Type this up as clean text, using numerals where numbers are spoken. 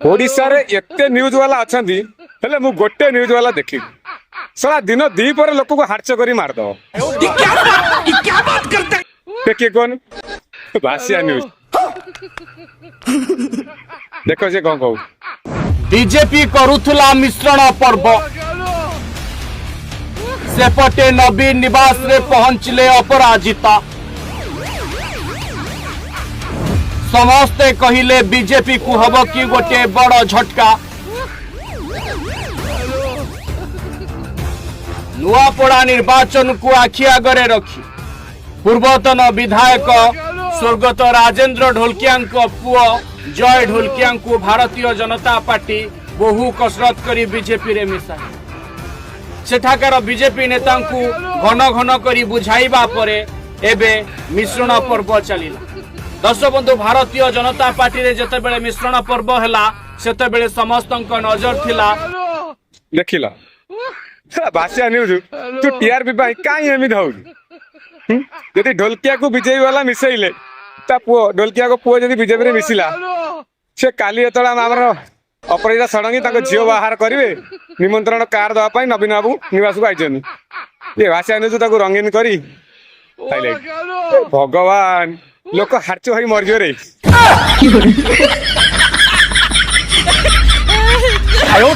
ओडिशा रे एते न्यूज वाला अछंती हेले मु गोटे न्यूज वाला देखी साला दिन दी पर लोक को हार्च करी मार दो क्या बात करते हैं? देखिए कौन भाषिया न्यूज देखो से कौन कहू बीजेपी करुथुला मिश्रण पर्व सेपटे नवीन निवास रे पहुंचले अपराजिता समस्ते कहिले बीजेपी को हब कि गोटे बड़ झटका नुआपड़ा निर्वाचन को आखि आगरे रखी पूर्वतन विधायक स्वर्गत राजेंद्र ढोलकिया पुओ जय ढोलकिया को भारतीय जनता पार्टी बहु कसरत करी बीजेपी रे मिसाई सेठाकार बीजेपी नेता घन घन करी बुझाइबा परे एबे मिश्रण पर्व चलिला दर्शक बंधु भारतीय जनता पार्टी रे जते बेले मिश्रण पर्व हला सेते बेले समस्तक नजर थिला देखिला भाषिया न्यूज तू टीआरपी पाई काई एमित हो यदि ढोलकिया को बीजेपी वाला मिसैले ता पुओ ढोलकिया को पुओ यदि बीजेपी रे मिसिला से काली एतला हमर अपराजिता सडंगी ताको झियो बाहर करिवे निमंत्रण कार दवा पाई नवीन बाबू निवास को आइजनी ये भाषिया न्यूज ताको रंगीन करी हाइलाइट भगवान लोक हार्च होई मरजो रे आयो